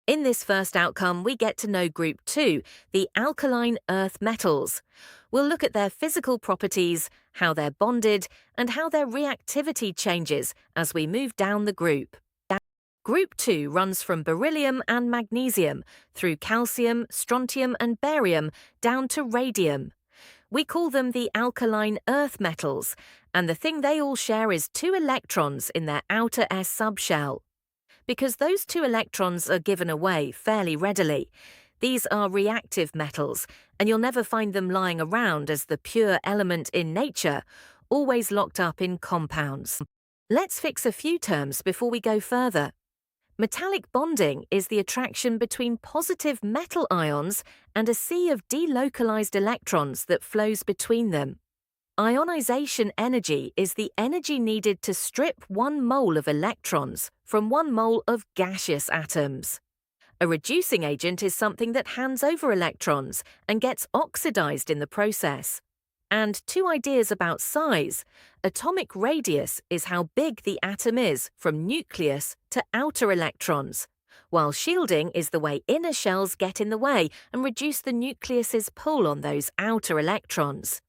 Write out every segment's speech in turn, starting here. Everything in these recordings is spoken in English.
In this first outcome, we get to know Group 2, the Alkaline Earth Metals. We'll look at their physical properties, how they're bonded, and how their reactivity changes as we move down the group. Group 2 runs from beryllium and magnesium, through calcium, strontium and barium, down to radium. We call them the alkaline earth metals, and the thing they all share is 2 electrons in their outer S subshell. Because those 2 electrons are given away fairly readily, these are reactive metals, and you'll never find them lying around as the pure element in nature, always locked up in compounds. Let's fix a few terms before we go further. Metallic bonding is the attraction between positive metal ions and a sea of delocalized electrons that flows between them. Ionization energy is the energy needed to strip 1 mole of electrons from 1 mole of gaseous atoms. A reducing agent is something that hands over electrons and gets oxidized in the process. And 2 ideas about size. Atomic radius is how big the atom is from nucleus to outer electrons, while shielding is the way inner shells get in the way and reduce the nucleus's pull on those outer electrons.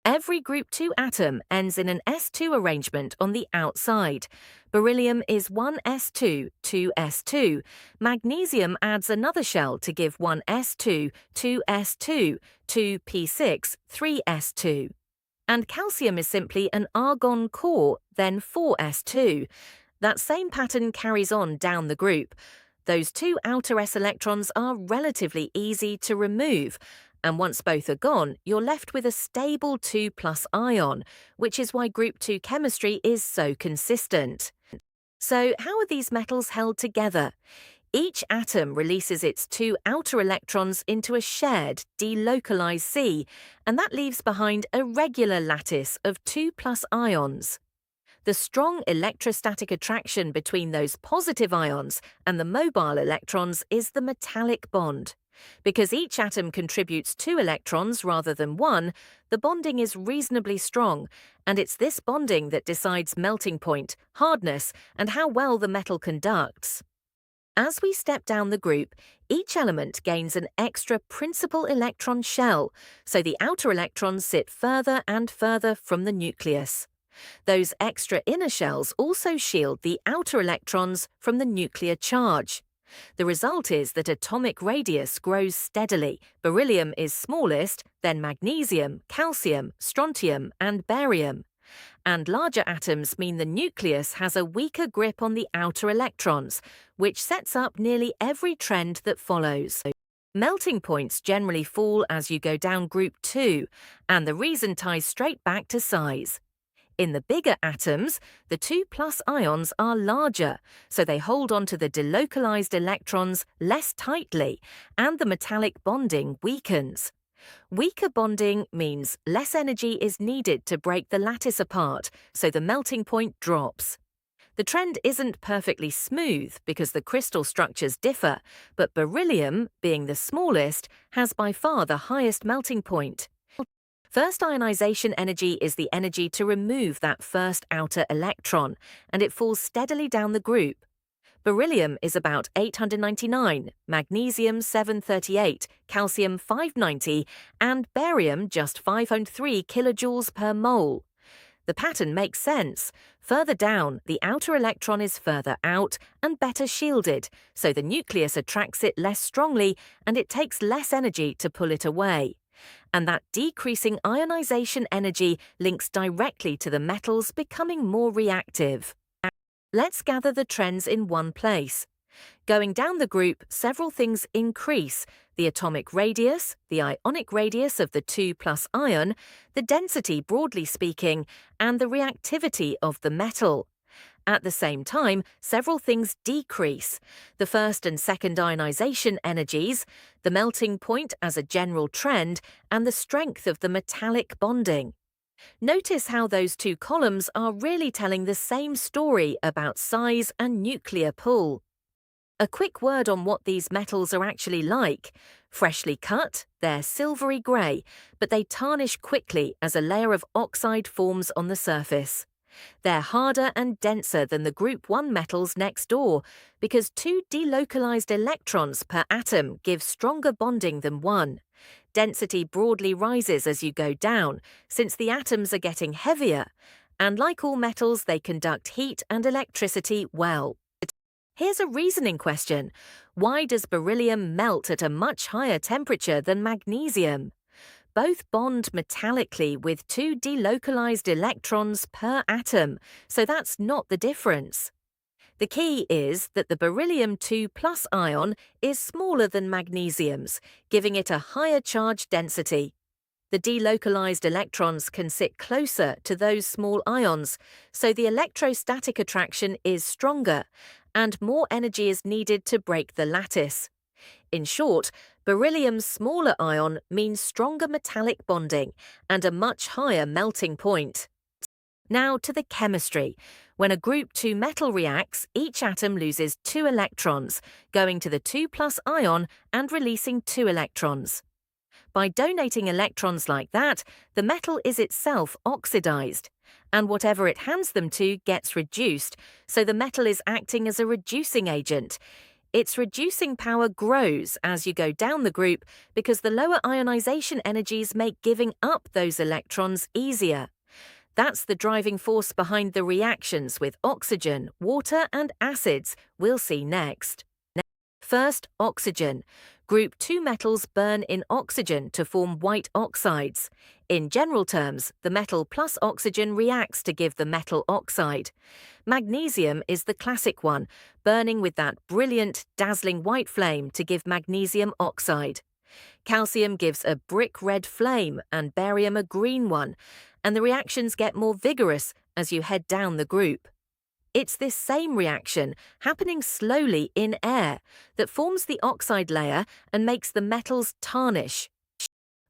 Every Group 2 atom ends in an s2 arrangement on the outside. Beryllium is 1s2, 2s2. Magnesium adds another shell to give 1s2, 2s2, 2p6, 3s2. And calcium is simply an argon core, then 4s2. That same pattern carries on down the group. Those 2 outer s electrons are relatively easy to remove, and once both are gone, you're left with a stable 2+ ion, which is why Group 2 chemistry is so consistent. So how are these metals held together? Each atom releases its 2 outer electrons into a shared, delocalized sea, and that leaves behind a regular lattice of 2+ ions. The strong electrostatic attraction between those positive ions and the mobile electrons is the metallic bond. Because each atom contributes 2 electrons rather than 1, the bonding is reasonably strong, and it's this bonding that decides melting point, hardness, and how well the metal conducts. As we step down the group, each element gains an extra principal electron shell, so the outer electrons sit further and further from the nucleus. Those extra inner shells also shield the outer electrons from the nuclear charge. The result is that atomic radius grows steadily. Beryllium is smallest, then magnesium, calcium, strontium, and barium. And larger atoms mean the nucleus has a weaker grip on the outer electrons, which sets up nearly every trend that follows. Melting points generally fall as you go down Group 2, and the reason ties straight back to size. In the bigger atoms, the 2+ ions are larger, so they hold onto the delocalized electrons less tightly, and the metallic bonding weakens. Weaker bonding means less energy is needed to break the lattice apart, so the melting point drops. The trend isn't perfectly smooth because the crystal structures differ, but beryllium, being the smallest, has by far the highest melting point. First ionization energy is the energy to remove that first outer electron, and it falls steadily down the group. Beryllium is about 899, magnesium 738, calcium 590, and barium just 503 kilojoules per mole. The pattern makes sense. Further down, the outer electron is further out and better shielded, so the nucleus attracts it less strongly and it takes less energy to pull it away. And that decreasing ionization energy links directly to the metals becoming more reactive. Let's gather the trends in one place. Going down the group, several things increase: the atomic radius, the ionic radius of the 2+ ion, the density broadly speaking, and the reactivity of the metal. At the same time, several things decrease: the first and second ionization energies, the melting point as a general trend, and the strength of the metallic bonding. Notice how those 2 columns are really telling the same story about size and nuclear pull. A quick word on what these metals are actually like. Freshly cut, they're silvery grey, but they tarnish quickly as a layer of oxide forms on the surface. They're harder and denser than the group 1 metals next door because 2 delocalized electrons per atom give stronger bonding than 1. Density broadly rises as you go down, since the atoms are getting heavier, and like all metals, they conduct heat and electricity well. Here's a reasoning question. Why does beryllium melt at a much higher temperature than magnesium? Both bond metallically with 2 delocalized electrons per atom, so that's not the difference. The key is that the beryllium 2+ ion is smaller than magnesium's, giving it a higher charge density. The delocalized electrons can sit closer to those small ions, so the electrostatic attraction is stronger, and more energy is needed to break the lattice. In short, beryllium's smaller ion means stronger metallic bonding and a much higher melting point. Now to the chemistry. When a group 2 metal reacts, each atom loses 2 electrons, going to the 2+ ion and releasing 2 electrons. By donating electrons like that, the metal is itself oxidized, and whatever it hands them to gets reduced, so the metal is acting as a reducing agent. Its reducing power grows as you go down the group because the lower ionization energies make giving up those electrons easier. That's the driving force behind the reactions with oxygen, water, and acids we'll see next. First, oxygen. Group 2 metals burn in oxygen to form white oxides. In general terms, the metal plus oxygen reacts to give the metal oxide. Magnesium is the classic one, burning with that brilliant, dazzling white flame to give magnesium oxide. Calcium gives a brick red flame and barium a green one, and the reactions get more vigorous as you head down the group. It's this same reaction, happening slowly in air, that forms the oxide layer and makes the metals tarnish.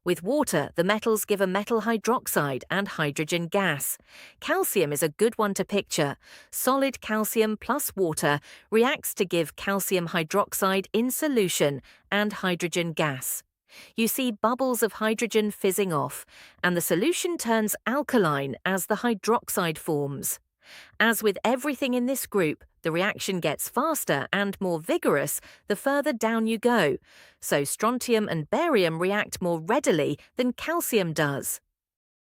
With water, the metals give a metal hydroxide and hydrogen gas. Calcium is a good one to picture. Solid calcium plus water reacts to give calcium hydroxide in solution and hydrogen gas. You see bubbles of hydrogen fizzing off, and the solution turns alkaline as the hydroxide forms. As with everything in this group, the reaction gets faster and more vigorous the further down you go, so strontium and barium react more readily than calcium does.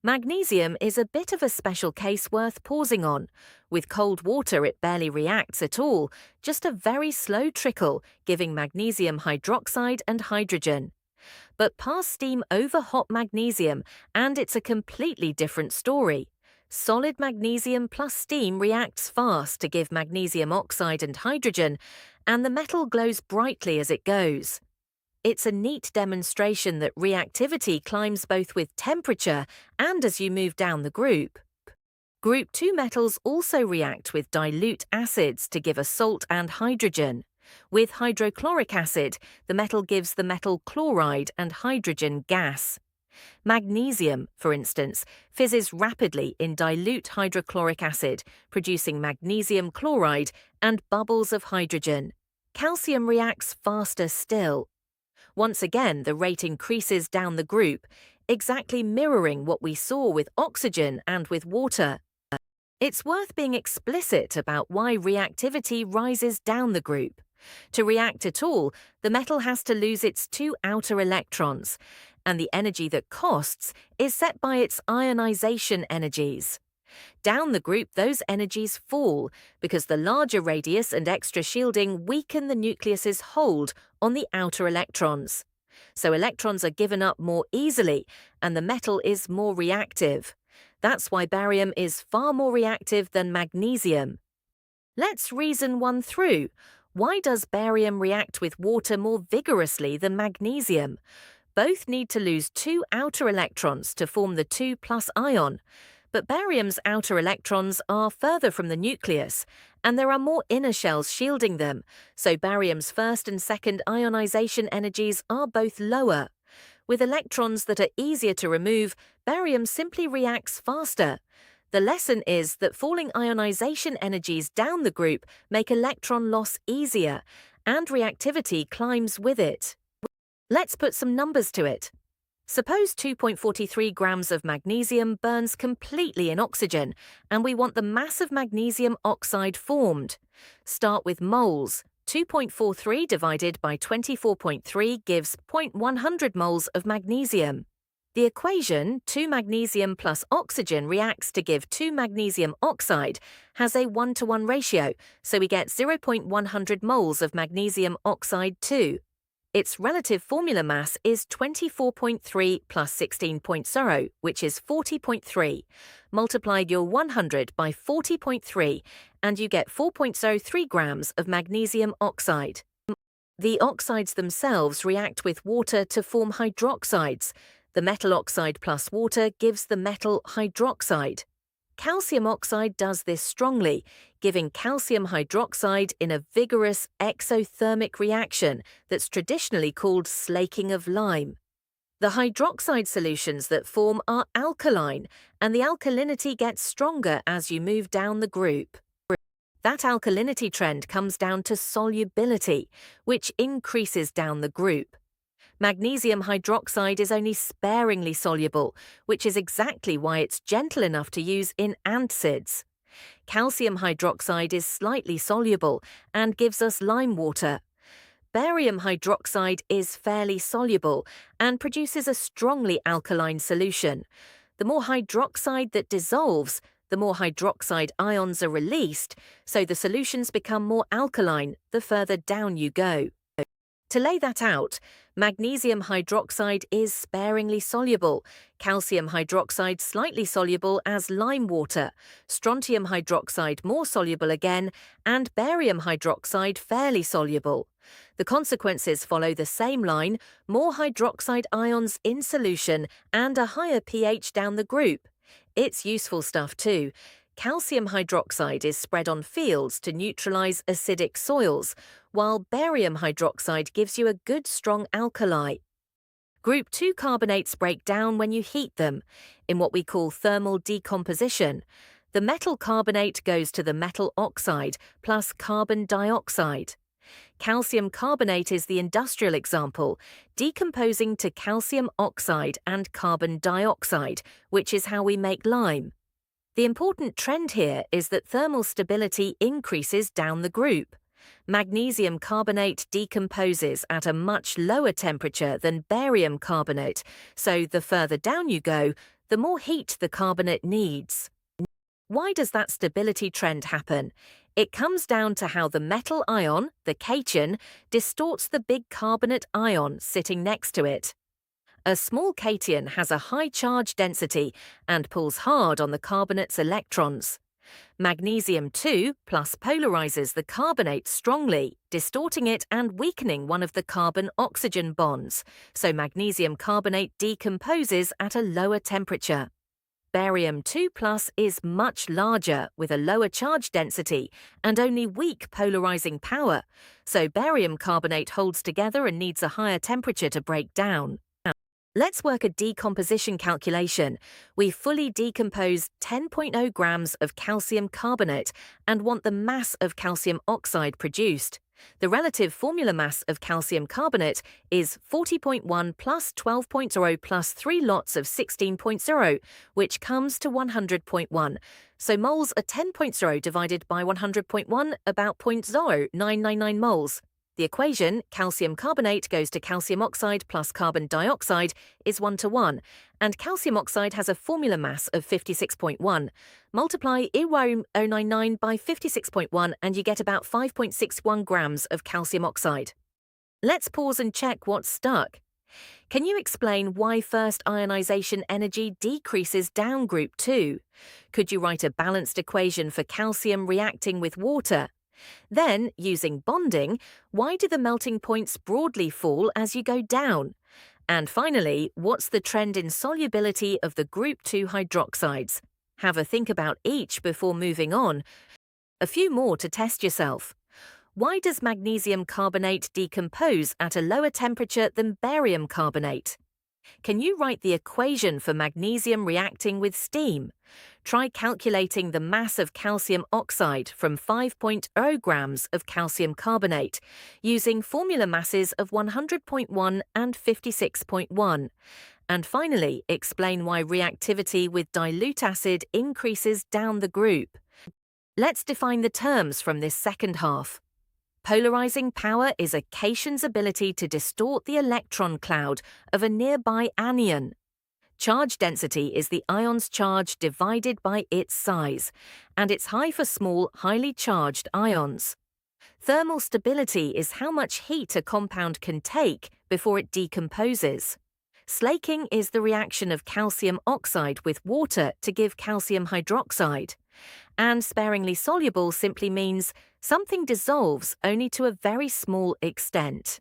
Magnesium is a bit of a special case worth pausing on. With cold water it barely reacts at all, just a very slow trickle, giving magnesium hydroxide and hydrogen. But pass steam over hot magnesium and it's a completely different story. Solid magnesium plus steam reacts fast to give magnesium oxide and hydrogen, and the metal glows brightly as it goes. It's a neat demonstration that reactivity climbs both with temperature and as you move down the group. Group 2 metals also react with dilute acids to give a salt and hydrogen. With hydrochloric acid, the metal gives the metal chloride and hydrogen gas. Magnesium, for instance, fizzes rapidly in dilute hydrochloric acid, producing magnesium chloride and bubbles of hydrogen. Calcium reacts faster still. Once again, the rate increases down the group, exactly mirroring what we saw with oxygen and with water. It's worth being explicit about why reactivity rises down the group. To react at all, the metal has to lose its 2 outer electrons, and the energy that costs is set by its ionization energies. Down the group, those energies fall because the larger radius and extra shielding weaken the nucleus's hold on the outer electrons. So electrons are given up more easily, and the metal is more reactive. That's why barium is far more reactive than magnesium. Let's reason one through. Why does barium react with water more vigorously than magnesium? Both need to lose 2 outer electrons to form the 2+ ion, but barium's outer electrons are further from the nucleus, and there are more inner shells shielding them, so barium's first and second ionization energies are both lower. With electrons that are easier to remove, barium simply reacts faster. The lesson is that falling ionization energies down the group make electron loss easier, and reactivity climbs with it. Let's put some numbers to it. Suppose 2.43 grams of magnesium burns completely in oxygen, and we want the mass of magnesium oxide formed. Start with moles. 2.43 divided by 24.3 gives 0.100 moles of magnesium. The equation 2 magnesium plus oxygen reacts to give 2 magnesium oxide has a 1:1 ratio, so we get 0.100 moles of magnesium oxide 2. Its relative formula mass is 24.3 plus 16.0, which is 40.3. Multiply your 100 by 40.3, and you get 4.03 grams of magnesium oxide. The oxides themselves react with water to form hydroxides. The metal oxide plus water gives the metal hydroxide. Calcium oxide does this strongly, giving calcium hydroxide in a vigorous exothermic reaction that's traditionally called slaking of lime. The hydroxide solutions that form are alkaline, and the alkalinity gets stronger as you move down the group. That alkalinity trend comes down to solubility, which increases down the group. Magnesium hydroxide is only sparingly soluble, which is exactly why it's gentle enough to use in acids. Calcium hydroxide is slightly soluble and gives us lime water. Barium hydroxide is fairly soluble and produces a strongly alkaline solution. The more hydroxide that dissolves, the more hydroxide ions are released, so the solutions become more alkaline the further down you go. To lay that out, magnesium hydroxide is sparingly soluble, calcium hydroxide slightly soluble as lime water, strontium hydroxide more soluble again, and barium hydroxide fairly soluble. The consequences follow the same line: more hydroxide ions in solution and a higher pH down the group. It's useful stuff too. Calcium hydroxide is spread on fields to neutralize acidic soils, while barium hydroxide gives you a good strong alkali. Group 2 carbonates break down when you heat them, in what we call thermal decomposition. The metal carbonate goes to the metal oxide plus carbon dioxide. Calcium carbonate is the industrial example, decomposing to calcium oxide and carbon dioxide, which is how we make lime. The important trend here is that thermal stability increases down the group. Magnesium carbonate decomposes at a much lower temperature than barium carbonate, so the further down you go, the more heat the carbonate needs. Why does that stability trend happen? It comes down to how the metal ion, the cation, distorts the big carbonate ion sitting next to it. A small cation has a high charge density and pulls hard on the carbonate's electrons. Magnesium 2 plus polarizes the carbonate strongly, distorting it and weakening one of the carbon-oxygen bonds, so magnesium carbonate decomposes at a lower temperature. Barium 2 plus is much larger with a lower charge density and only weak polarizing power, so barium carbonate holds together and needs a higher temperature to break down. Let's work a decomposition calculation. We fully decompose 10.0 grams of calcium carbonate and want the mass of calcium oxide produced. The relative formula mass of calcium carbonate is 40.1 plus 12.0 plus 3 lots of 16.0, which comes to 100.1. So moles are 10.0 divided by 100.1, about 0.0999 moles. The equation, calcium carbonate goes to calcium oxide plus carbon dioxide, is 1:1, and calcium oxide has a formula mass of 56.1. Multiply 0.099 by 56.1 and you get about 5.61 grams of calcium oxide. Let's pause and check what's stuck. Can you explain why first ionization energy decreases down group 2? Could you write a balanced equation for calcium reacting with water? Then, using bonding, why do the melting points broadly fall as you go down? And finally, what's the trend in solubility of the group 2 hydroxides? Have a think about each before moving on. A few more to test yourself. Why does magnesium carbonate decompose at a lower temperature than barium carbonate? Can you write the equation for magnesium reacting with steam? Try calculating the mass of calcium oxide from 5.0 grams of calcium carbonate using formula masses of 100.1 and 56.1. And finally, explain why reactivity with dilute acid increases down the group. Let's define the terms from this second half. Polarizing power is a cation's ability to distort the electron cloud of a nearby anion. Charge density is the ion's charge divided by its size, and it's high for small, highly charged ions. Thermal stability is how much heat a compound can take before it decomposes. Slaking is the reaction of calcium oxide with water to give calcium hydroxide. And sparingly soluble simply means something dissolves only to a very small extent.